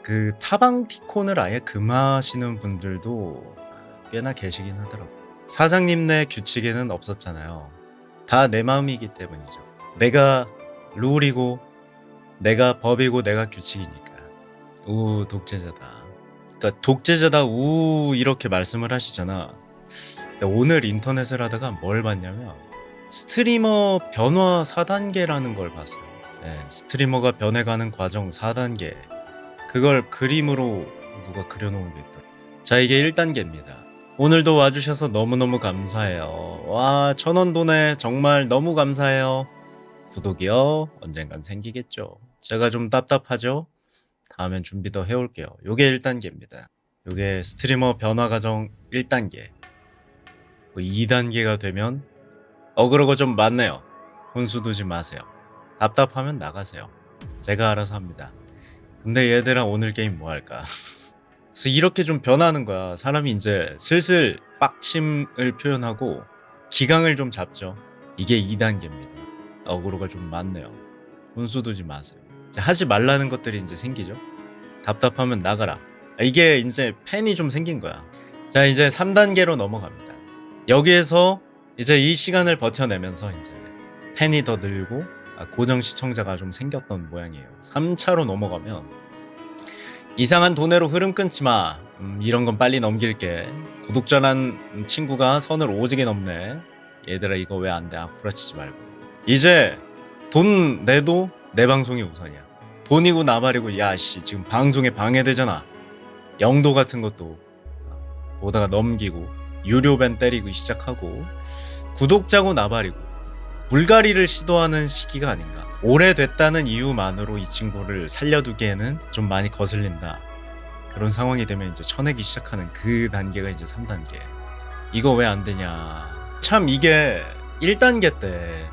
그 타방티콘을 아예 금하시는 분들도 꽤나 계시긴 하더라고요. 사장님 네 규칙에는 없었잖아요. 다 내 마음이기 때문이죠. 내가 룰이고 내가 법이고 내가 규칙이니까. 우 독재자다. 그러니까 독재자다 우 이렇게 말씀을 하시잖아. 근데 오늘 인터넷을 하다가 뭘 봤냐면 스트리머 변화 4단계라는 걸 봤어요. 네, 스트리머가 변해가는 과정 4단계. 그걸 그림으로 누가 그려놓은 게 있더라고요. 자, 이게 1단계입니다. 오늘도 와주셔서 너무너무 감사해요. 와, 1000원 도네. 정말 너무 감사해요. 구독이요. 언젠간 생기겠죠. 제가 좀 답답하죠? 다음엔 준비 더 해올게요. 요게 1단계입니다. 요게 스트리머 변화 과정 1단계. 2단계가 되면 어그로가 좀 많네요. 혼수 두지 마세요. 답답하면 나가세요. 제가 알아서 합니다. 근데 얘들아 오늘 게임 뭐 할까? 그래서 이렇게 좀 변하는 거야. 사람이 이제 슬슬 빡침을 표현하고 기강을 좀 잡죠. 이게 2단계입니다. 어그로가 좀 많네요. 혼수 두지 마세요. 이제 하지 말라는 것들이 이제 생기죠. 답답하면 나가라. 이게 이제 팬이 좀 생긴 거야. 자, 이제 3단계로 넘어갑니다. 여기에서 이제 이 시간을 버텨내면서 이제 팬이 더 늘고 고정 시청자가 좀 생겼던 모양이에요. 3차로 넘어가면 이상한 돈으로 흐름 끊지 마. 이런 건 빨리 넘길게. 구독자란 친구가 선을 오지게 넘네. 얘들아 이거 왜 안 돼? 구라치지 말고. 이제 돈 내도 내 방송이 우선이야. 돈이고 나발이고 야씨 지금 방송에 방해되잖아. 영도 같은 것도 보다가 넘기고 유료밴 때리고 시작하고 구독자고 나발이고 물갈이를 시도하는 시기가 아닌가. 오래됐다는 이유만으로 이 친구를 살려두기에는 좀 많이 거슬린다. 그런 상황이 되면 이제 쳐내기 시작하는 그 단계가 이제 3단계. 이거 왜 안 되냐. 참 이게 1단계 때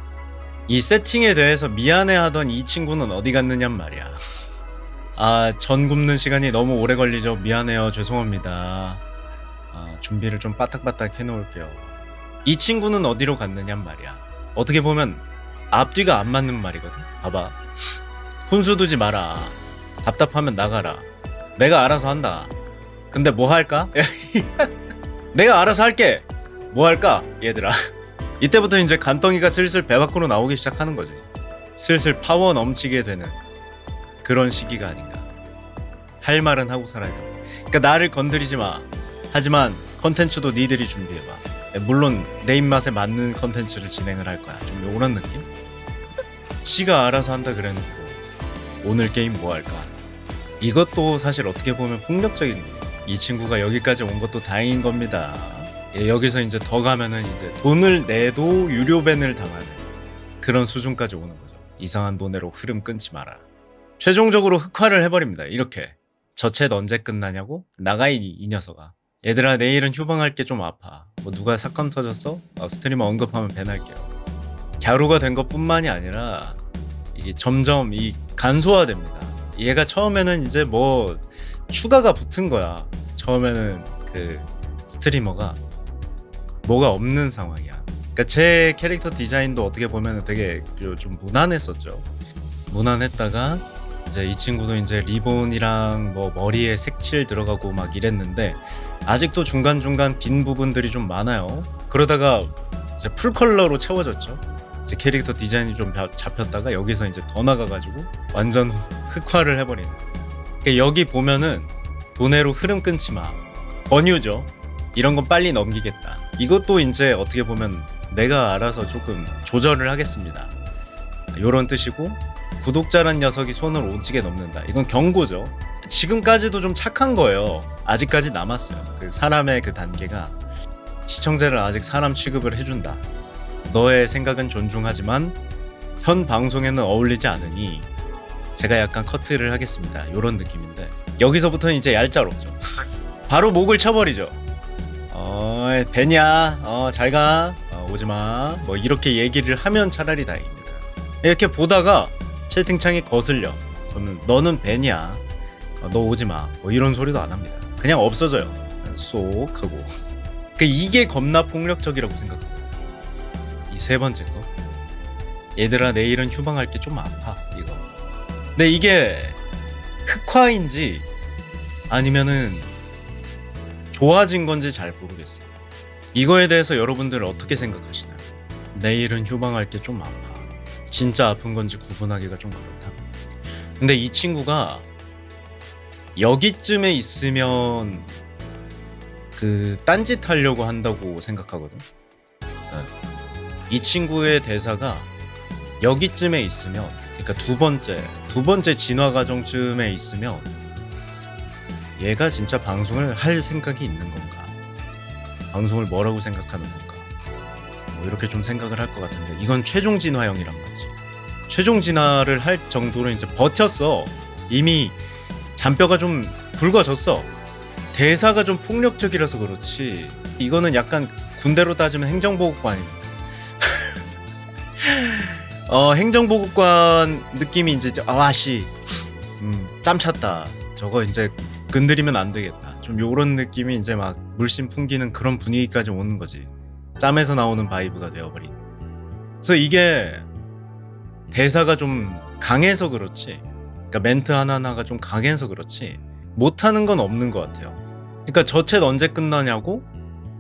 이 세팅에 대해서 미안해하던 이 친구는 어디 갔느냔 말이야. 아, 전 굽는 시간이 너무 오래 걸리죠. 미안해요. 죄송합니다. 준비를 좀 빠딱빠딱 해놓을게요. 이 친구는 어디로 갔느냔 말이야. 어떻게 보면 앞뒤가 안 맞는 말이거든. 봐봐. 훈수 두지 마라. 답답하면 나가라. 내가 알아서 한다. 근데 뭐 할까? 내가 알아서 할게. 뭐 할까? 얘들아. 이때부터 이제 간덩이가 슬슬 배 밖으로 나오기 시작하는 거지. 슬슬 파워 넘치게 되는 그런 시기가 아닌가. 할 말은 하고 살아야 돼. 그러니까 나를 건드리지 마. 하지만 컨텐츠도 니들이 준비해봐. 물론 내 입맛에 맞는 컨텐츠를 진행을 할 거야. 좀 요런 느낌? 지가 알아서 한다 그래놓고 오늘 게임 뭐 할까? 이것도 사실 어떻게 보면 폭력적인 거예요. 이 친구가 여기까지 온 것도 다행인 겁니다. 여기서 이제 더 가면은 이제 돈을 내도 유료밴을 당하는 그런 수준까지 오는 거죠. 이상한 돈으로 흐름 끊지 마라. 최종적으로 흑화를 해버립니다. 이렇게. 저 챗 언제 끝나냐고? 나가 이 녀석아. 얘들아 내일은 휴방할 게 좀 아파. 뭐 누가 사건 터졌어? 스트리머 언급하면 밴할게요. 갸루가 된 것뿐만이 아니라 이게 점점 이 간소화됩니다. 얘가 처음에는 이제 뭐 추가가 붙은 거야. 처음에는 그 스트리머가 뭐가 없는 상황이야. 그러니까 제 캐릭터 디자인도 어떻게 보면 되게 좀 무난했었죠. 무난했다가 이제 이 친구도 이제 리본이랑 뭐 머리에 색칠 들어가고 막 이랬는데 아직도 중간중간 빈 부분들이 좀 많아요. 그러다가 이제 풀컬러로 채워졌죠. 이제 캐릭터 디자인이 좀 잡혔다가 여기서 이제 더 나가가지고 완전 흑화를 해버리는. 그러니까 여기 보면은 돈으로 흐름 끊지 마. 권유죠. 이런 건 빨리 넘기겠다. 이것도 이제 어떻게 보면 내가 알아서 조금 조절을 하겠습니다. 요런 뜻이고 구독자란 녀석이 손을 오지게 넘는다. 이건 경고죠. 지금까지도 좀 착한 거예요. 아직까지 남았어요. 그 사람의 그 단계가 시청자를 아직 사람 취급을 해준다. 너의 생각은 존중하지만 현 방송에는 어울리지 않으니 제가 약간 커트를 하겠습니다. 요런 느낌인데 여기서부터는 이제 얄짤없죠. 바로 목을 쳐버리죠. 배냐? 잘가? 오지마. 뭐 이렇게 얘기를 하면 차라리 다행입니다. 이렇게 보다가 채팅창이 거슬려. 그러면 너는 배냐? 너 오지마. 뭐 이런 소리도 안 합니다. 그냥 없어져요. 쏙 하고. 이게 겁나 폭력적이라고 생각합니다. 이 세 번째 거. 얘들아 내일은 휴방할 게 좀 아파. 이거. 근데 이게 흑화인지 아니면은 좋아진 건지 잘 모르겠어. 이거에 대해서 여러분들은 어떻게 생각하시나요? 내일은 휴방할 게 좀 아파. 진짜 아픈 건지 구분하기가 좀 그렇다. 근데 이 친구가 여기쯤에 있으면 그 딴짓 하려고 한다고 생각하거든. 이 친구의 대사가 여기쯤에 있으면, 그러니까 두 번째 진화 과정쯤에 있으면 얘가 진짜 방송을 할 생각이 있는 건가? 방송을 뭐라고 생각하는 건가? 뭐 이렇게 좀 생각을 할 것 같은데, 이건 최종 진화형이란 말이지. 최종 진화를 할 정도로 이제 버텼어. 이미 잔뼈가 좀 굵어졌어. 대사가 좀 폭력적이라서 그렇지, 이거는 약간 군대로 따지면 행정보급관입니다. 행정보급관 느낌이 이제 아씨 짬 찼다, 저거 이제 건드리면 안 되겠다, 좀 요런 느낌이 이제 막 물씬 풍기는 그런 분위기까지 오는 거지. 짬에서 나오는 바이브가 되어버린. 그래서 이게 대사가 좀 강해서 그렇지, 그러니까 멘트 하나하나가 좀 강해서 그렇지 못하는 건 없는 것 같아요. 그러니까 저 챗 언제 끝나냐고?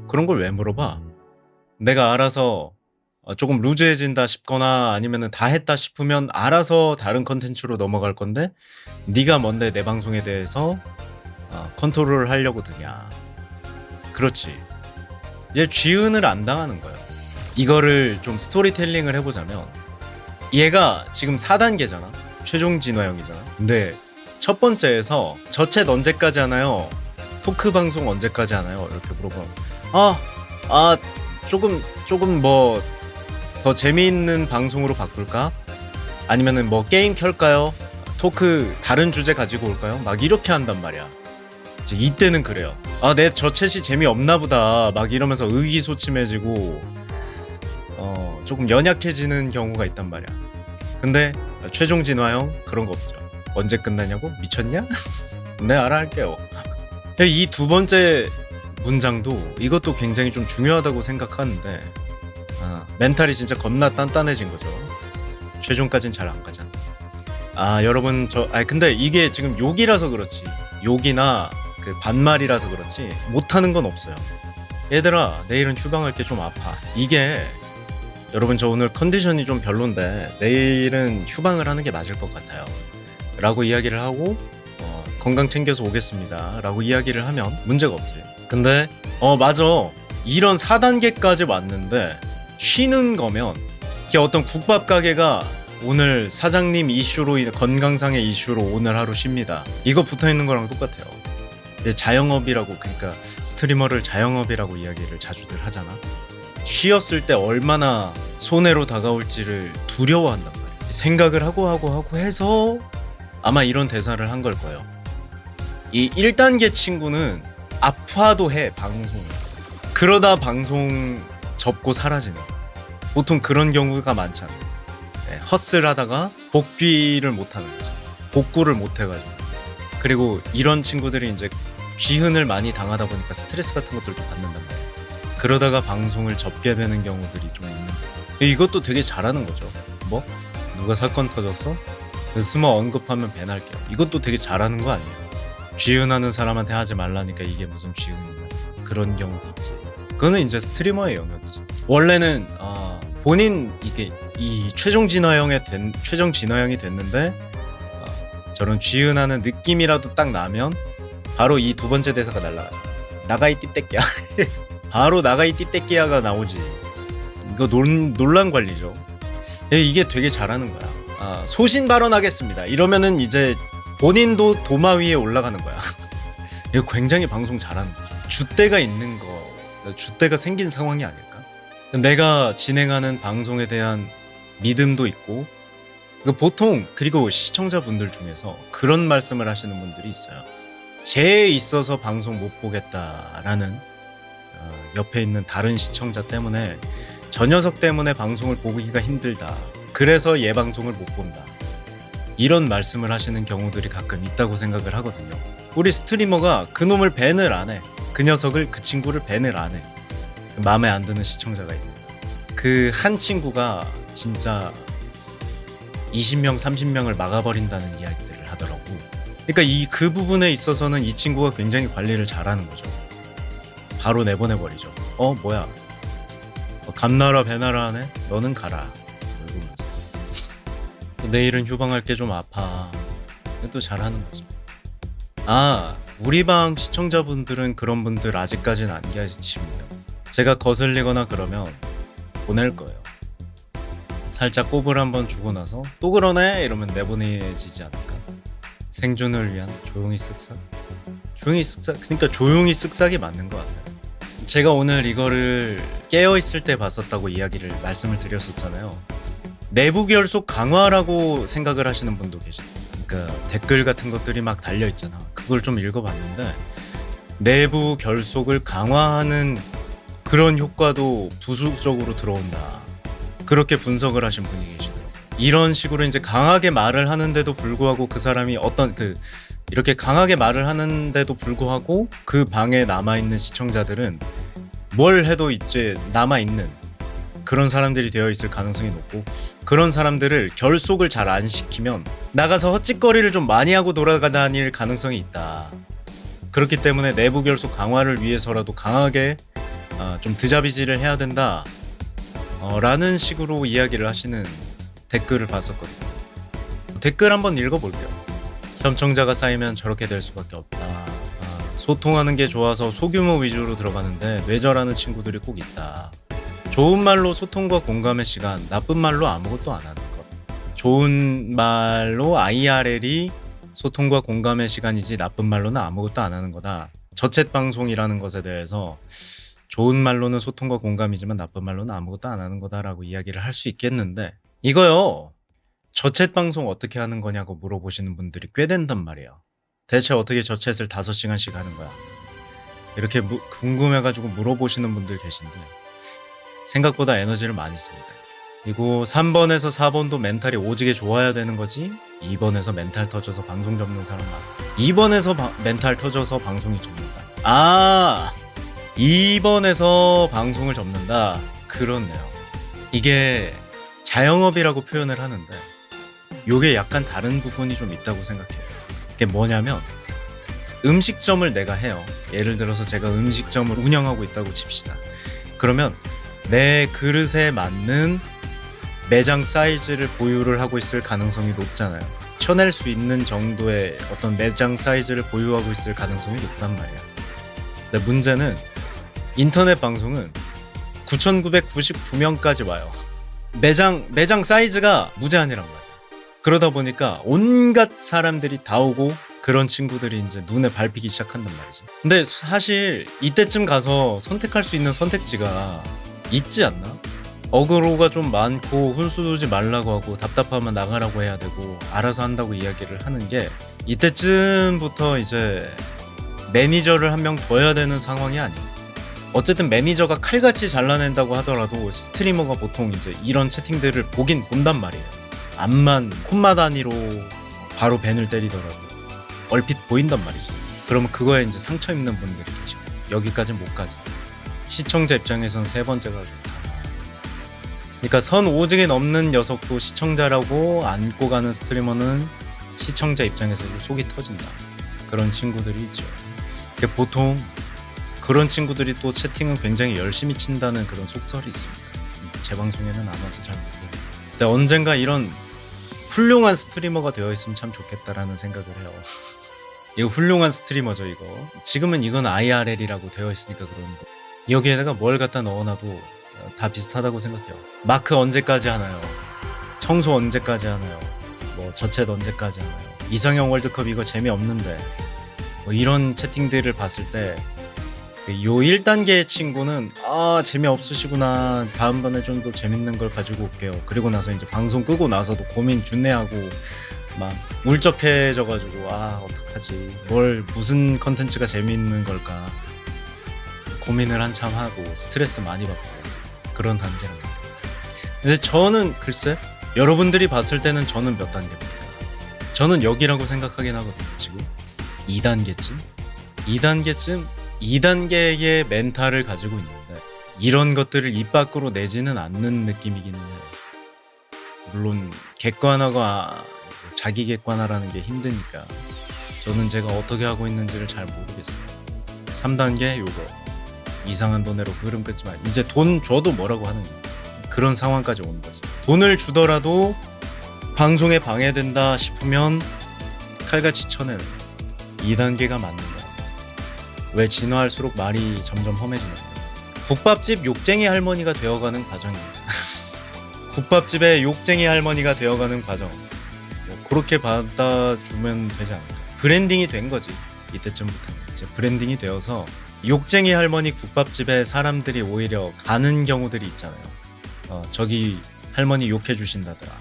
그런 걸 왜 물어봐? 내가 알아서 조금 루즈해진다 싶거나 아니면 다 했다 싶으면 알아서 다른 컨텐츠로 넘어갈 건데, 네가 뭔데 내 방송에 대해서 컨트롤을 하려고 드냐. 그렇지, 얘 쥐은을 안 당하는 거야. 이거를 좀 스토리텔링을 해보자면, 얘가 지금 4단계잖아 최종 진화형이잖아. 근데 첫 번째에서 저 챗 언제까지 하나요? 토크 방송 언제까지 하나요? 이렇게 물어보면 조금 뭐 더 재미있는 방송으로 바꿀까? 아니면은 뭐 게임 켤까요? 토크 다른 주제 가지고 올까요? 막 이렇게 한단 말이야. 이제 이때는 그래요. 내 저 챗이 재미없나 보다 막 이러면서 의기소침해지고 조금 연약해지는 경우가 있단 말이야. 근데 최종 진화형 그런 거 없죠. 언제 끝나냐고? 미쳤냐? 네, 알아할게요. 이 두 번째 문장도 이것도 굉장히 좀 중요하다고 생각하는데, 멘탈이 진짜 겁나 단단해진 거죠. 최종까진 잘 안 가잖아. 여러분 근데 이게 지금 욕이라서 그렇지, 욕이나 그 반말이라서 그렇지 못하는 건 없어요. 얘들아, 내일은 휴방할 게 좀 아파. 이게 여러분, 저 오늘 컨디션이 좀 별론데 내일은 휴방을 하는 게 맞을 것 같아요 라고 이야기를 하고 건강 챙겨서 오겠습니다 라고 이야기를 하면 문제가 없지. 근데 맞아, 이런 4단계까지 왔는데 쉬는 거면, 이게 어떤 국밥 가게가 오늘 사장님 이슈로 건강상의 이슈로 오늘 하루 쉽니다, 이거 붙어있는 거랑 똑같아요. 자영업이라고, 그러니까 스트리머를 자영업이라고 이야기를 자주들 하잖아. 쉬었을 때 얼마나 손해로 다가올지를 두려워한단 말이야. 생각을 하고 해서 아마 이런 대사를 한 걸 거예요. 이 1단계 친구는 아파도 해 방송을. 그러다 방송 접고 사라지는, 보통 그런 경우가 많잖아. 헛슬하다가 복귀를 못하는 거지. 복구를 못해가지고. 그리고 이런 친구들이 이제 쥐흔을 많이 당하다 보니까 스트레스 같은 것들도 받는단 말이야. 그러다가 방송을 접게 되는 경우들이 좀 있는 거야. 이것도 되게 잘하는 거죠. 뭐? 누가 사건 터졌어? 스머 언급하면 밴할게요. 이것도 되게 잘하는 거 아니에요? 쥐흔하는 사람한테 하지 말라니까 이게 무슨 쥐흔이냐, 그런 경우도 있지. 그거는 이제 스트리머의 영역이지. 원래는 본인 이게 이 최종 진화형이 됐는데 저런 쥐흔하는 느낌이라도 딱 나면 바로 이 두 번째 대사가 날라가요. 나가이 띠떼끼야. 바로 나가이 띠떼끼야가 나오지. 이거 논란 관리죠. 이게 되게 잘하는 거야. 소신 발언하겠습니다 이러면은 이제 본인도 도마 위에 올라가는 거야. 이거 굉장히 방송 잘하는 거죠. 줏대가 있는 거, 줏대가 생긴 상황이 아닐까? 내가 진행하는 방송에 대한 믿음도 있고, 보통 그리고 시청자분들 중에서 그런 말씀을 하시는 분들이 있어요. 쟤에 있어서 방송 못 보겠다라는 옆에 있는 다른 시청자 때문에, 저 녀석 때문에 방송을 보기가 힘들다, 그래서 얘 방송을 못 본다, 이런 말씀을 하시는 경우들이 가끔 있다고 생각을 하거든요. 우리 스트리머가 그놈을 밴을 안 해. 그 녀석을, 그 친구를 밴을 안 해. 마음에 안 드는 시청자가 있는. 그 한 친구가 진짜 20명, 30명을 막아버린다는 이야기들을 하더라고. 그러니까 그 부분에 있어서는 이 친구가 굉장히 관리를 잘하는 거죠. 바로 내보내버리죠. 뭐야, 감나라 배나라 하네? 너는 가라. 이러면서. 내일은 휴방할 게 좀 아파. 또 잘하는 거죠. 우리 방 시청자분들은 그런 분들 아직까지는 안 계십니다. 제가 거슬리거나 그러면 보낼 거예요. 살짝 꼽을 한번 주고 나서 또 그러네? 이러면 내보내지지 않을까? 생존을 위한 조용히 쓱싹? 그러니까 조용히 쓱싹이 맞는 것 같아요. 제가 오늘 이거를 깨어있을 때 봤었다고 말씀을 드렸었잖아요. 내부 결속 강화라고 생각을 하시는 분도 계시죠. 그러니까 댓글 같은 것들이 막 달려있잖아. 그걸 좀 읽어봤는데 내부 결속을 강화하는 그런 효과도 부수적으로 들어온다. 그렇게 분석을 하신 분이 계시더라고요. 이런 식으로 이제 강하게 말을 하는데도 불구하고 그 사람이 이렇게 강하게 말을 하는데도 불구하고 그 방에 남아있는 시청자들은 뭘 해도 이제 남아있는 그런 사람들이 되어 있을 가능성이 높고, 그런 사람들을 결속을 잘 안 시키면 나가서 헛짓거리를 좀 많이 하고 돌아다닐 가능성이 있다. 그렇기 때문에 내부 결속 강화를 위해서라도 강하게 좀 드자비질을 해야 된다 라는 식으로 이야기를 하시는 댓글을 봤었거든요. 댓글 한번 읽어볼게요. 협청자가 쌓이면 저렇게 될 수밖에 없다. 소통하는 게 좋아서 소규모 위주로 들어가는데 뇌절하는 친구들이 꼭 있다. 좋은 말로 소통과 공감의 시간, 나쁜 말로 아무것도 안 하는 것. 좋은 말로 IRL이 소통과 공감의 시간이지 나쁜 말로는 아무것도 안 하는 거다. 저챗 방송이라는 것에 대해서 좋은 말로는 소통과 공감이지만 나쁜 말로는 아무것도 안 하는 거다라고 이야기를 할 수 있겠는데, 이거요, 저챗 방송 어떻게 하는 거냐고 물어보시는 분들이 꽤 된단 말이에요. 대체 어떻게 저챗을 5시간씩 하는 거야? 이렇게 궁금해가지고 물어보시는 분들 계신데 생각보다 에너지를 많이 씁니다. 그리고 3번에서 4번도 멘탈이 오지게 좋아야 되는 거지, 2번에서 멘탈 터져서 방송 접는 사람 많아. 2번에서 멘탈 터져서 방송이 접는다. 2번에서 방송을 접는다. 그렇네요. 이게 자영업이라고 표현을 하는데 요게 약간 다른 부분이 좀 있다고 생각해요. 그게 뭐냐면, 음식점을 내가 해요. 예를 들어서 제가 음식점을 운영하고 있다고 칩시다. 그러면 내 그릇에 맞는 매장 사이즈를 보유를 하고 있을 가능성이 높잖아요. 쳐낼 수 있는 정도의 어떤 매장 사이즈를 보유하고 있을 가능성이 높단 말이야. 근데 문제는 인터넷 방송은 9,999명까지 와요. 매장 사이즈가 무제한이란 말이야. 그러다 보니까 온갖 사람들이 다 오고 그런 친구들이 이제 눈에 밟히기 시작한단 말이지. 근데 사실 이때쯤 가서 선택할 수 있는 선택지가 있지 않나? 어그로가 좀 많고 훈수 두지 말라고 하고 답답하면 나가라고 해야 되고 알아서 한다고 이야기를 하는 게, 이때쯤부터 이제 매니저를 한 명 더 해야 되는 상황이 아니에요. 어쨌든 매니저가 칼같이 잘라낸다고 하더라도 스트리머가 보통 이제 이런 채팅들을 보긴 본단 말이에요. 앞만 콧마 단위로 바로 밴을 때리더라도 얼핏 보인단 말이죠. 그러면 그거에 이제 상처 입는 분들이 계셔. 여기까지는 못 가죠. 시청자 입장에선 세 번째가 좋다. 그러니까 선 오직에 넘는 녀석도 시청자라고 안고 가는 스트리머는 시청자 입장에서도 속이 터진다. 그런 친구들이 있죠. 보통 그런 친구들이 또 채팅은 굉장히 열심히 친다는 그런 속설이 있습니다. 제 방송에는 안 와서 잘 모르겠는데, 근데 언젠가 이런 훌륭한 스트리머가 되어 있으면 참 좋겠다라는 생각을 해요. 이거 훌륭한 스트리머죠, 이거. 지금은 이건 IRL이라고 되어 있으니까 그런데 여기에다가 뭘 갖다 넣어놔도 다 비슷하다고 생각해요. 마크 언제까지 하나요? 청소 언제까지 하나요? 뭐 저챗 언제까지 하나요? 이상형 월드컵 이거 재미없는데, 뭐 이런 채팅들을 봤을 때 요 1단계의 친구는 재미없으시구나, 다음번에 좀 더 재밌는 걸 가지고 올게요. 그리고 나서 이제 방송 끄고 나서도 고민 준내하고 막 울적해져가지고 어떡하지, 무슨 컨텐츠가 재미있는 걸까 고민을 한참 하고 스트레스 많이 받고 그런 단계랍니다. 근데 저는 글쎄, 여러분들이 봤을 때는 저는 몇 단계입니까? 저는 여기라고 생각하긴 하거든요. 지금 2단계의 멘탈을 가지고 있는데 이런 것들을 입 밖으로 내지는 않는 느낌이기는 해요. 물론 객관화가 자기 객관화라는 게 힘드니까 저는 제가 어떻게 하고 있는지를 잘 모르겠어요. 3단계 요거 이상한 돈으로 흐름 끊지만 이제 돈 줘도 뭐라고 하는 그런 상황까지 오는 거지. 돈을 주더라도 방송에 방해된다 싶으면 칼같이 쳐내는 2단계가 맞는 거야. 왜 진화할수록 말이 점점 험해지는 거야. 국밥집 욕쟁이 할머니가 되어가는 과정입니다. 국밥집의 욕쟁이 할머니가 되어가는 과정. 뭐 그렇게 받아주면 되지 않을까. 브랜딩이 된 거지. 이때쯤부터 이제 브랜딩이 되어서 욕쟁이 할머니 국밥집에 사람들이 오히려 가는 경우들이 있잖아요. 저기 할머니 욕해 주신다더라.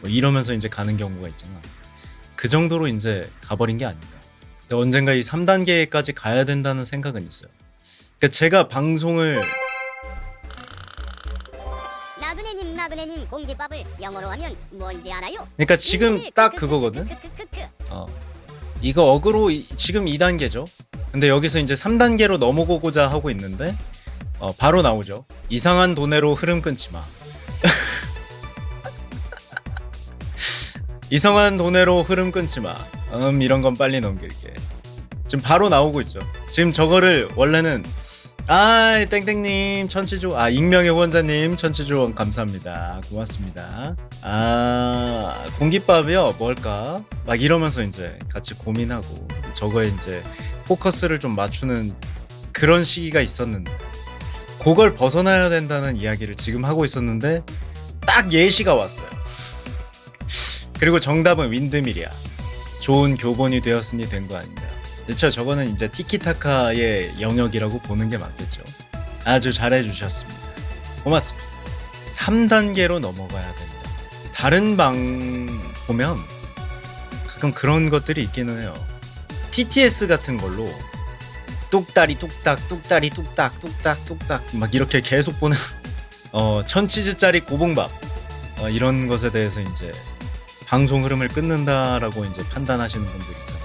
뭐 이러면서 이제 가는 경우가 있잖아. 그 정도로 이제 가버린 게 아닌가. 근데 언젠가 이 3단계까지 가야 된다는 생각은 있어요. 그러니까 제가 방송을 나그네님 공깃밥을 영어로 하면 뭔지 알아요? 그러니까 지금 딱 그거거든. 이거 어그로 지금 2단계죠. 근데 여기서 이제 3단계로 넘어오고자 하고 있는데 바로 나오죠. 이상한 돈으로 흐름 끊지 마. 이상한 돈으로 흐름 끊지 마. 이런 건 빨리 넘길게. 지금 바로 나오고 있죠. 지금 저거를 원래는 땡땡님 천치조 익명의 후원자님 천치조원 감사합니다. 고맙습니다. 공깃밥이요 뭘까 막 이러면서 이제 같이 고민하고 저거에 이제 포커스를 좀 맞추는 그런 시기가 있었는데 그걸 벗어나야 된다는 이야기를 지금 하고 있었는데 딱 예시가 왔어요. 그리고 정답은 윈드밀이야. 좋은 교본이 되었으니 된 거 아닌가. 그렇죠. 저거는 이제 티키타카의 영역이라고 보는 게 맞겠죠. 아주 잘해주셨습니다. 고맙습니다. 3단계로 넘어가야 된다. 다른 방 보면 가끔 그런 것들이 있기는 해요. TTS 같은 걸로 뚝다리 뚝딱 뚝다리 뚝딱 뚝딱 뚝딱 막 이렇게 계속 보는 1000치즈짜리 고봉밥 이런 것에 대해서 이제 방송 흐름을 끊는다라고 이제 판단하시는 분들 있잖아요.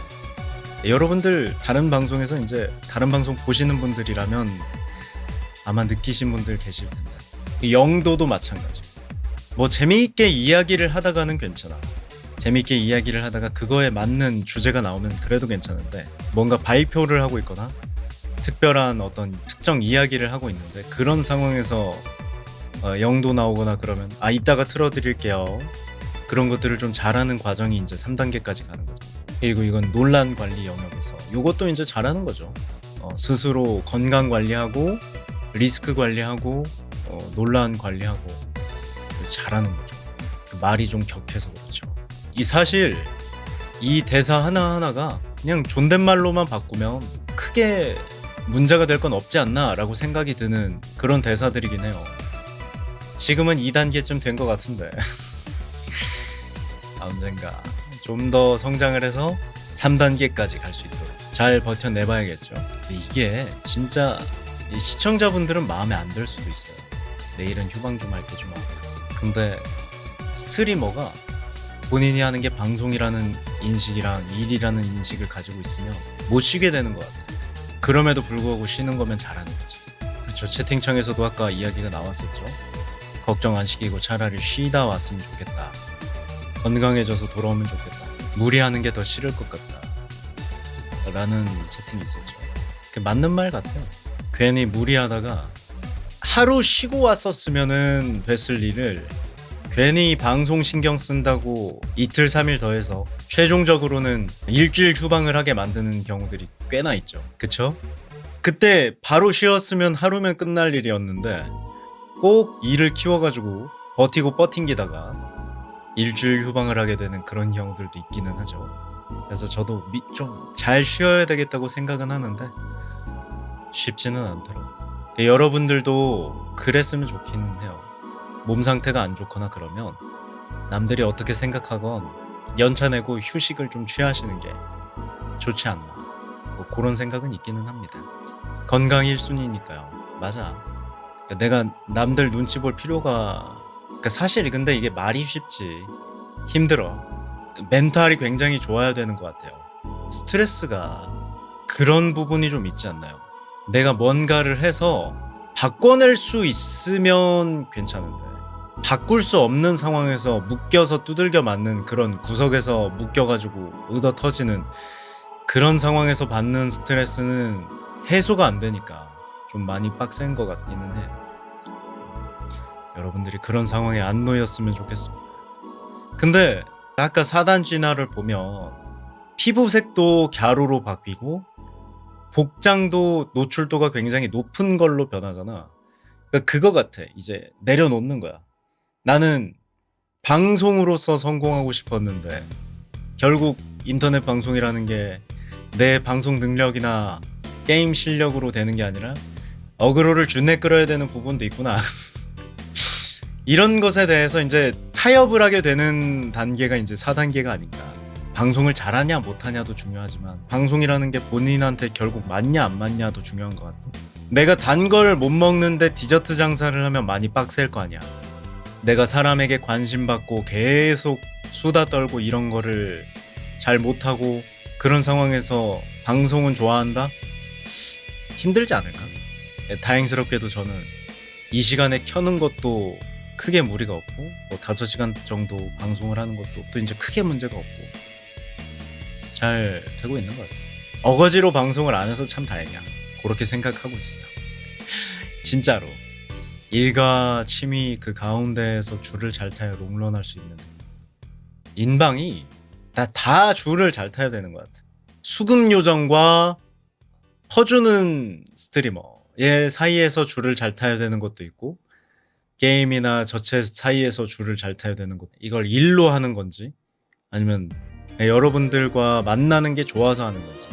여러분들 다른 방송에서 이제 다른 방송 보시는 분들이라면 아마 느끼신 분들 계실 텐데 영도도 마찬가지. 뭐 재미있게 이야기를 하다가는 괜찮아. 재미있게 이야기를 하다가 그거에 맞는 주제가 나오면 그래도 괜찮은데 뭔가 발표를 하고 있거나 특별한 어떤 특정 이야기를 하고 있는데 그런 상황에서 영도 나오거나 그러면 이따가 틀어드릴게요. 그런 것들을 좀 잘하는 과정이 이제 3단계까지 가는 거죠. 그리고 이건 논란 관리 영역에서 이것도 이제 잘하는 거죠. 스스로 건강 관리하고 리스크 관리하고 논란 관리하고 잘하는 거죠. 말이 좀 격해서 그렇죠. 사실 이 대사 하나하나가 그냥 존댓말로만 바꾸면 크게 문제가 될 건 없지 않나 라고 생각이 드는 그런 대사들이긴 해요. 지금은 2단계쯤 된 것 같은데 언젠가 좀 더 성장을 해서 3단계까지 갈 수 있도록 잘 버텨내봐야겠죠. 근데 이게 진짜 시청자분들은 마음에 안 들 수도 있어요. 내일은 휴방 좀 할게 좀 하고. 근데 스트리머가 본인이 하는 게 방송이라는 인식이랑 일이라는 인식을 가지고 있으면 못 쉬게 되는 것 같아요. 그럼에도 불구하고 쉬는 거면 잘하는 거지. 그렇죠. 채팅창에서도 아까 이야기가 나왔었죠. 걱정 안 시키고 차라리 쉬다 왔으면 좋겠다. 건강해져서 돌아오면 좋겠다. 무리하는 게 더 싫을 것 같다. 라는 채팅이 있었죠. 맞는 말 같아요. 괜히 무리하다가 하루 쉬고 왔었으면은 됐을 일을 괜히 방송 신경 쓴다고 이틀 3일 더해서 최종적으로는 일주일 휴방을 하게 만드는 경우들이 꽤나 있죠. 그쵸? 그때 바로 쉬었으면 하루면 끝날 일이었는데 꼭 일을 키워가지고 버티고 버팅기다가 일주일 휴방을 하게 되는 그런 경우들도 있기는 하죠. 그래서 저도 좀 잘 쉬어야 되겠다고 생각은 하는데 쉽지는 않더라고요. 여러분들도 그랬으면 좋기는 해요. 몸 상태가 안 좋거나 그러면 남들이 어떻게 생각하건 연차 내고 휴식을 좀 취하시는 게 좋지 않나. 뭐 그런 생각은 있기는 합니다. 건강이 1순위니까요. 맞아. 내가 남들 눈치 볼 필요가 사실 근데 이게 말이 쉽지 힘들어. 멘탈이 굉장히 좋아야 되는 것 같아요. 스트레스가 그런 부분이 좀 있지 않나요? 내가 뭔가를 해서 바꿔낼 수 있으면 괜찮은데 바꿀 수 없는 상황에서 묶여서 두들겨 맞는 그런 구석에서 묶여가지고 의더 터지는 그런 상황에서 받는 스트레스는 해소가 안 되니까 좀 많이 빡센 것 같기는 해. 여러분들이 그런 상황에 안 놓였으면 좋겠습니다. 근데 아까 4단 진화를 보면 피부색도 갸루로 바뀌고 복장도 노출도가 굉장히 높은 걸로 변하잖아. 그러니까 그거 같아. 이제 내려놓는 거야. 나는 방송으로서 성공하고 싶었는데 결국 인터넷 방송이라는 게 내 방송 능력이나 게임 실력으로 되는 게 아니라 어그로를 준내 끌어야 되는 부분도 있구나. 이런 것에 대해서 이제 타협을 하게 되는 단계가 이제 4단계가 아닌가. 방송을 잘하냐 못하냐도 중요하지만 방송이라는 게 본인한테 결국 맞냐 안 맞냐도 중요한 것 같아. 내가 단 걸 못 먹는데 디저트 장사를 하면 많이 빡셀 거 아니야. 내가 사람에게 관심 받고 계속 수다 떨고 이런 거를 잘 못하고 그런 상황에서 방송은 좋아한다? 힘들지 않을까? 다행스럽게도 저는 이 시간에 켜는 것도 크게 무리가 없고 뭐 5시간 정도 방송을 하는 것도 또 이제 크게 문제가 없고 잘 되고 있는 것 같아요. 어거지로 방송을 안 해서 참 다행이야. 그렇게 생각하고 있어요. 진짜로 일과 취미 그 가운데에서 줄을 잘 타야 롱런할 수 있는 인방이 다 줄을 잘 타야 되는 것 같아. 수급 요정과 퍼주는 스트리머의 사이에서 줄을 잘 타야 되는 것도 있고 게임이나 저체 사이에서 줄을 잘 타야 되는 것, 이걸 일로 하는 건지 아니면 여러분들과 만나는 게 좋아서 하는 건지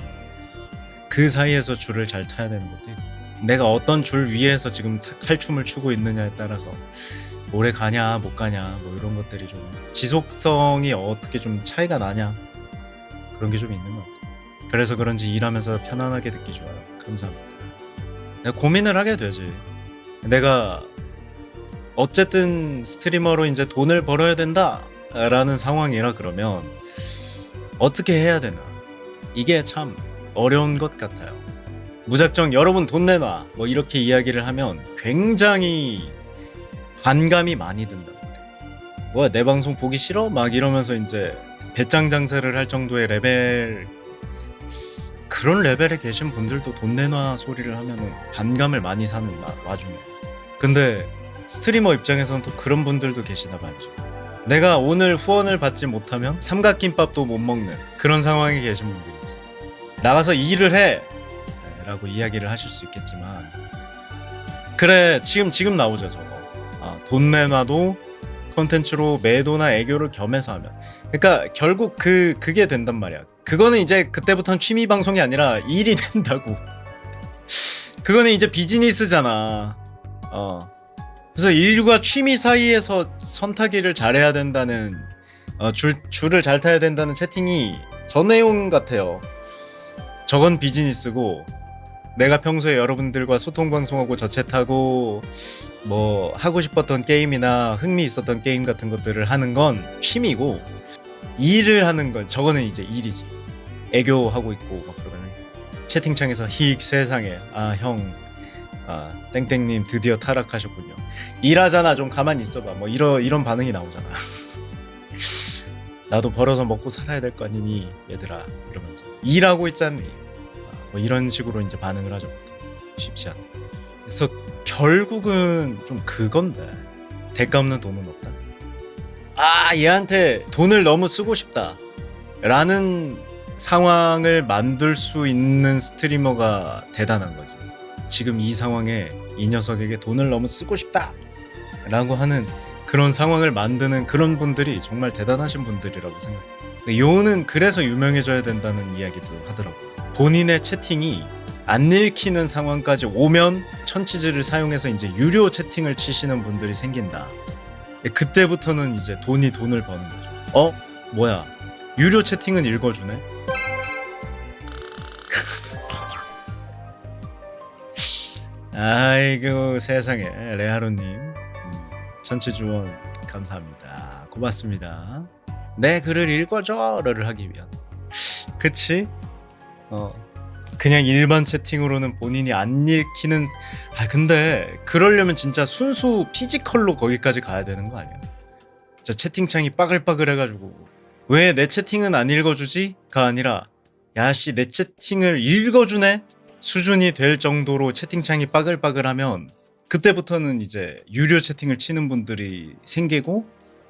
그 사이에서 줄을 잘 타야 되는 것도 있고 내가 어떤 줄 위에서 지금 칼춤을 추고 있느냐에 따라서 오래 가냐 못 가냐 뭐 이런 것들이 좀 지속성이 어떻게 좀 차이가 나냐 그런 게 좀 있는 것 같아요. 그래서 그런지 일하면서 편안하게 듣기 좋아요. 감사합니다. 내가 고민을 하게 되지. 내가 어쨌든 스트리머로 이제 돈을 벌어야 된다 라는 상황이라 그러면 어떻게 해야 되나 이게 참 어려운 것 같아요. 무작정 여러분 돈 내놔 뭐 이렇게 이야기를 하면 굉장히 반감이 많이 든단 말이야. 뭐야 내 방송 보기 싫어? 막 이러면서 이제 배짱 장사를 할 정도의 레벨, 그런 레벨에 계신 분들도 돈 내놔 소리를 하면은 반감을 많이 사는 와중에, 근데 스트리머 입장에서는 또 그런 분들도 계시다 말이죠. 내가 오늘 후원을 받지 못하면 삼각김밥도 못 먹는 그런 상황에 계신 분들이지. 나가서 일을 해! 라고 이야기를 하실 수 있겠지만 그래 지금 나오죠 저거. 돈 내놔도 컨텐츠로 매도나 애교를 겸해서 하면, 그러니까 결국 그게 된단 말이야. 그거는 이제 그때부터는 취미 방송이 아니라 일이 된다고. 그거는 이제 비즈니스잖아. 그래서 일과 취미 사이에서 선타기를 잘해야 된다는 줄을 잘 타야 된다는 채팅이 저 내용 같아요. 저건 비즈니스고 내가 평소에 여러분들과 소통 방송하고 저챗하고 뭐 하고 싶었던 게임이나 흥미 있었던 게임 같은 것들을 하는 건 취미고, 일을 하는 건 저거는 이제 일이지. 애교하고 있고 막 그러면 채팅창에서 히 세상에 땡땡님 드디어 타락하셨군요. 일하잖아 좀 가만히 있어봐 뭐 이런 반응이 나오잖아. 나도 벌어서 먹고 살아야 될 거 아니니 얘들아 이러면서 일하고 있잖니 뭐 이런 식으로 이제 반응을 하죠. 쉽지 않아. 그래서 결국은 좀 그건데 대가 없는 돈은 없다. 얘한테 돈을 너무 쓰고 싶다 라는 상황을 만들 수 있는 스트리머가 대단한 거지. 지금 이 상황에 이 녀석에게 돈을 너무 쓰고 싶다 라고 하는 그런 상황을 만드는 그런 분들이 정말 대단하신 분들이라고 생각해요. 요는 그래서 유명해져야 된다는 이야기도 하더라고요. 본인의 채팅이 안 읽히는 상황까지 오면 천치즈를 사용해서 이제 유료 채팅을 치시는 분들이 생긴다. 그때부터는 이제 돈을 버는 거죠. 뭐야 유료 채팅은 읽어주네? 아이고 세상에. 레하루님 천치주원 감사합니다. 고맙습니다. 내 글을 읽어줘를 하기 위한. 그치? 그냥 일반 채팅으로는 본인이 안 읽히는. 근데 그러려면 진짜 순수 피지컬로 거기까지 가야 되는 거 아니야? 진짜 채팅창이 빠글빠글 해가지고 왜 내 채팅은 안 읽어주지? 가 아니라 야씨 내 채팅을 읽어주네? 수준이 될 정도로 채팅창이 빠글빠글하면 그때부터는 이제 유료 채팅을 치는 분들이 생기고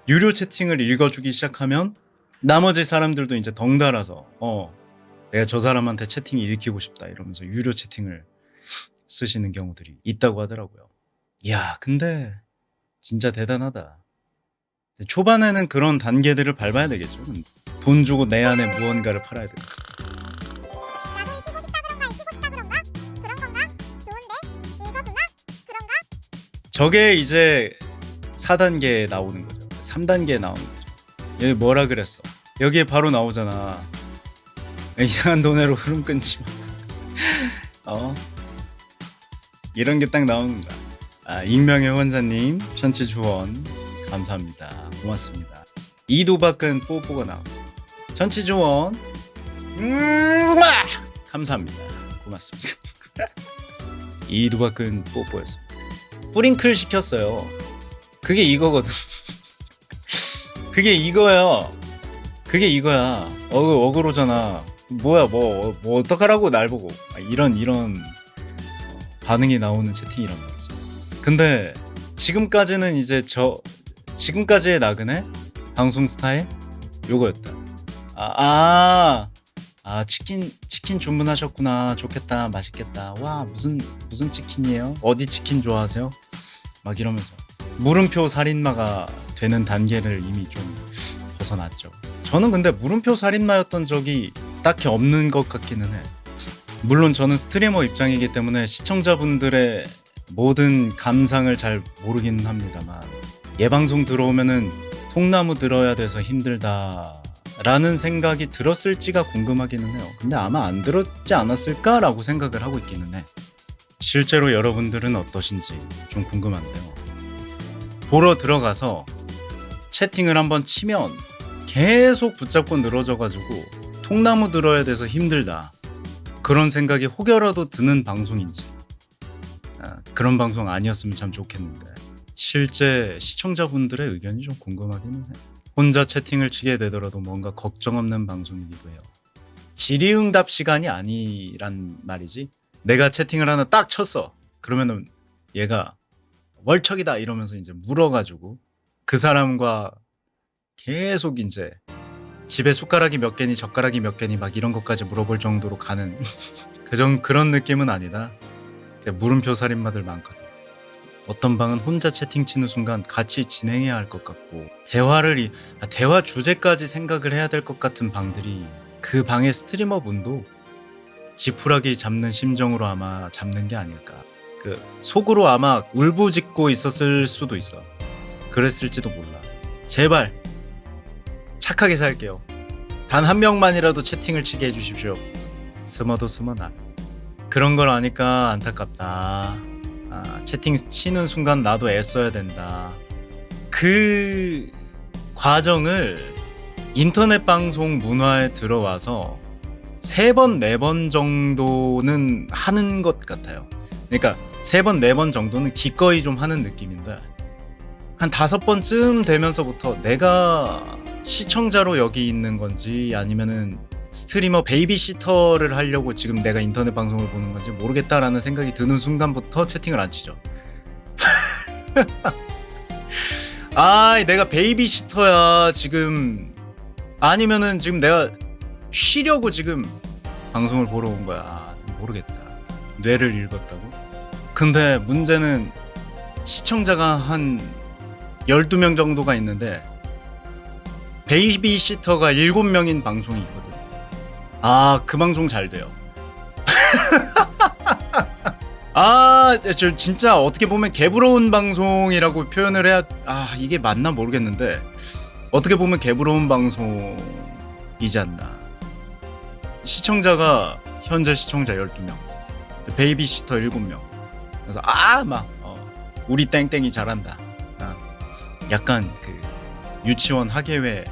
유료 채팅을 읽어주기 시작하면 나머지 사람들도 이제 덩달아서 내가 저 사람한테 채팅 읽히고 싶다 이러면서 유료 채팅을 쓰시는 경우들이 있다고 하더라고요. 이야 근데 진짜 대단하다. 초반에는 그런 단계들을 밟아야 되겠죠. 돈 주고 내 안에 무언가를 팔아야 되고. 저게 이제 4단계에 나오는 거죠. 3단계에 나오는 거죠. 여기 뭐라 그랬어? 여기에 바로 나오잖아. 이상한 돈으로 흐름 끊지 마. 이런 게 딱 나오는 거야. 익명의 혼자님 천치 주원 감사합니다. 고맙습니다. 이도박은 뽀뽀가 나오고 천치 주원 감사합니다. 고맙습니다. 이도박은 뽀뽀였습니다. 뿌링클 시켰어요. 그게 이거거든. 그게 이거야. 그게 이거야. 어그로잖아. 뭐야 뭐 어떡하라고 날 보고 이런 반응이 나오는 채팅이란 말이지. 근데 지금까지는 이제 지금까지의 나그네 방송 스타일 요거였다. 치킨 주문하셨구나. 좋겠다. 맛있겠다. 와 무슨 치킨이에요? 어디 치킨 좋아하세요? 막 이러면서 물음표 살인마가 되는 단계를 이미 좀 벗어났죠. 저는 근데 물음표 살인마였던 적이 딱히 없는 것 같기는 해. 물론 저는 스트리머 입장이기 때문에 시청자분들의 모든 감상을 잘 모르긴 합니다만 예방송 들어오면은 통나무 들어야 돼서 힘들다 라는 생각이 들었을지가 궁금하기는 해요. 근데 아마 안 들었지 않았을까라고 생각을 하고 있기는 해. 실제로 여러분들은 어떠신지 좀 궁금한데요. 보러 들어가서 채팅을 한번 치면 계속 붙잡고 늘어져가지고 통나무 들어야 돼서 힘들다 그런 생각이 혹여라도 드는 방송인지 그런 방송 아니었으면 참 좋겠는데 실제 시청자분들의 의견이 좀 궁금하기는 해. 혼자 채팅을 치게 되더라도 뭔가 걱정 없는 방송이기도 해요. 질의응답 시간이 아니란 말이지. 내가 채팅을 하나 딱 쳤어. 그러면은 얘가 월척이다 이러면서 이제 물어가지고 그 사람과 계속 이제 집에 숟가락이 몇 개니 젓가락이 몇 개니 막 이런 것까지 물어볼 정도로 가는 그런 느낌은 아니다. 물음표 살인마들 많거든. 어떤 방은 혼자 채팅 치는 순간 같이 진행해야 할 것 같고 대화 주제까지 생각을 해야 될 것 같은 방들이 그 방의 스트리머 분도 지푸라기 잡는 심정으로 아마 잡는 게 아닐까. 속으로 아마 울부짖고 있었을 수도 있어. 그랬을지도 몰라. 제발 착하게 살게요. 단 한 명만이라도 채팅을 치게 해주십시오. 스머도 스머나. 그런 걸 아니까 안타깝다. 채팅 치는 순간 나도 애써야 된다. 그 과정을 인터넷 방송 문화에 들어와서 3번, 4번 정도는 하는 것 같아요. 그러니까 3번, 4번 정도는 기꺼이 좀 하는 느낌인데 한 5번쯤 되면서부터 내가 시청자로 여기 있는 건지 아니면은 스트리머 베이비시터를 하려고 지금 내가 인터넷 방송을 보는 건지 모르겠다라는 생각이 드는 순간부터 채팅을 안 치죠. 내가 베이비시터야 지금. 아니면은 지금 내가 쉬려고 지금 방송을 보러 온 거야. 모르겠다. 뇌를 읽었다고? 근데 문제는 시청자가 한 12명 정도가 있는데 베이비시터가 7명인 방송이 있거든. 그 방송 잘 돼요. 저 진짜 어떻게 보면 개부러운 방송이라고 표현을 해야 이게 맞나 모르겠는데 어떻게 보면 개부러운 방송이지 않나. 시청자가 현재 시청자 12명, 베이비시터 7명. 그래서 우리 땡땡이 잘한다. 약간 유치원 학예회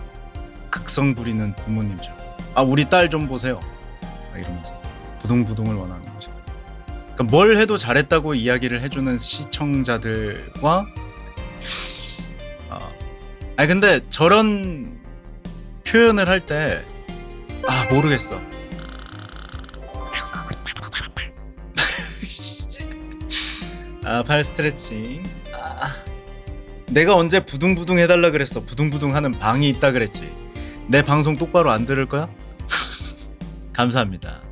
극성 부리는 부모님처럼. 우리 딸 좀 보세요. 이러면서 부둥부둥을 원하는 거죠. 그러니까 뭘 해도 잘했다고 이야기를 해주는 시청자들과 근데 저런 표현을 할 때 모르겠어. 팔 스트레칭. 내가 언제 부둥부둥 해달라 그랬어. 부둥부둥 하는 방이 있다 그랬지. 내 방송 똑바로 안 들을 거야? 감사합니다.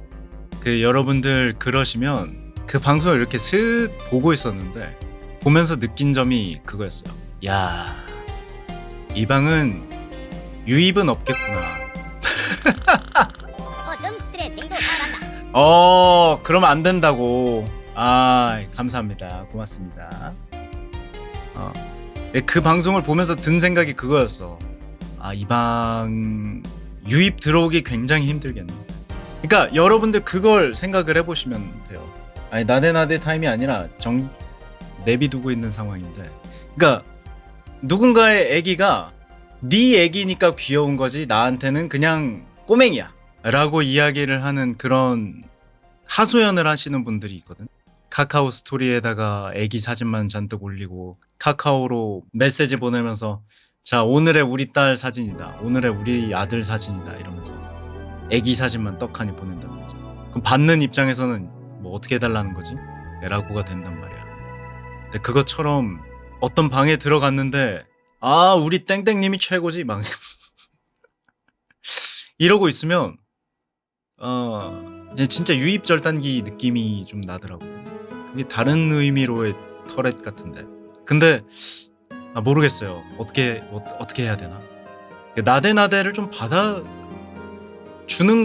여러분들 그러시면 그 방송을 이렇게 슥 보고 있었는데 보면서 느낀 점이 그거였어요. 야, 이 방은 유입은 없겠구나. 어쩜 스트레칭도 잘한다. 그러면 안 된다고. 감사합니다. 고맙습니다. 그 방송을 보면서 든 생각이 그거였어. 이 방 유입 들어오기 굉장히 힘들겠네. 그러니까 여러분들 그걸 생각을 해보시면 돼요. 나대나대 타임이 아니라 내비두고 있는 상황인데, 그러니까 누군가의 애기가 네 애기니까 귀여운 거지 나한테는 그냥 꼬맹이야 라고 이야기를 하는 그런 하소연을 하시는 분들이 있거든. 카카오 스토리에다가 애기 사진만 잔뜩 올리고 카카오로 메시지 보내면서 자, 오늘의 우리 딸 사진이다, 오늘의 우리 아들 사진이다 이러면서 애기 사진만 떡하니 보낸다든지. 그럼 받는 입장에서는 뭐 어떻게 해달라는 거지? 라고가 된단 말이야. 근데 그것처럼 어떤 방에 들어갔는데 우리 땡땡님이 최고지 막 이러고 있으면 진짜 유입절단기 느낌이 좀 나더라고. 그게 다른 의미로의 터렛 같은데. 근데 모르겠어요. 어떻게 해야 되나? 나대나대를 좀 받아주는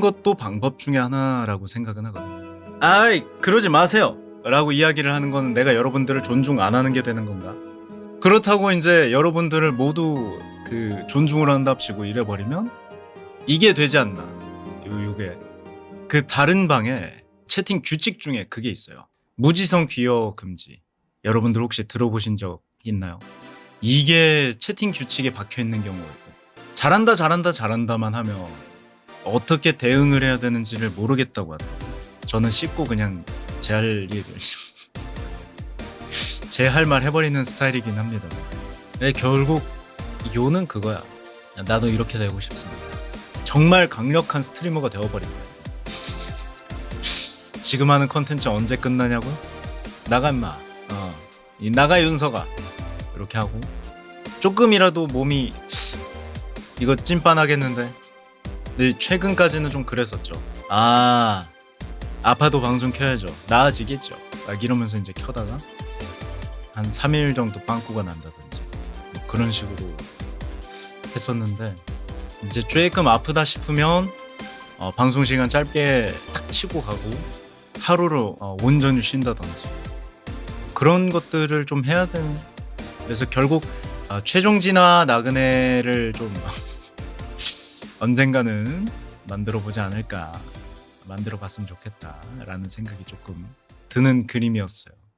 것도 방법 중에 하나라고 생각은 하거든요. 그러지 마세요 라고 이야기를 하는 건 내가 여러분들을 존중 안 하는 게 되는 건가? 그렇다고 이제 여러분들을 모두 존중을 한답시고 이래버리면 이게 되지 않나. 요게 다른 방에 채팅 규칙 중에 그게 있어요. 무지성 귀여 금지. 여러분들 혹시 들어보신 적 있나요? 이게 채팅 규칙에 박혀있는 경우가 있고, 잘한다만 하면 어떻게 대응을 해야 되는지를 모르겠다고 하더라고요. 저는 씹고 그냥 제 할 말 해버리는 스타일이긴 합니다. 결국 요는 그거야. 나도 이렇게 되고 싶습니다. 정말 강력한 스트리머가 되어버린 거야. 지금 하는 컨텐츠 언제 끝나냐고? 나가 임마. 이 나가 윤서가. 이렇게 하고 조금이라도 몸이 이거 찐빠나겠는데. 근데 최근까지는 좀 그랬었죠. 아파도 방송 켜야죠. 나아지겠죠. 막 이러면서 이제 켜다가 한 3일 정도 빵꾸가 난다든지 뭐 그런 식으로 했었는데, 이제 조금 아프다 싶으면 방송 시간 짧게 탁 치고 가고 하루를 온전히 쉰다든지 그런 것들을 좀 해야 되는. 그래서 결국 최종진화 나그네를 좀 언젠가는 만들어보지 않을까, 만들어봤으면 좋겠다라는 생각이 조금 드는 그림이었어요.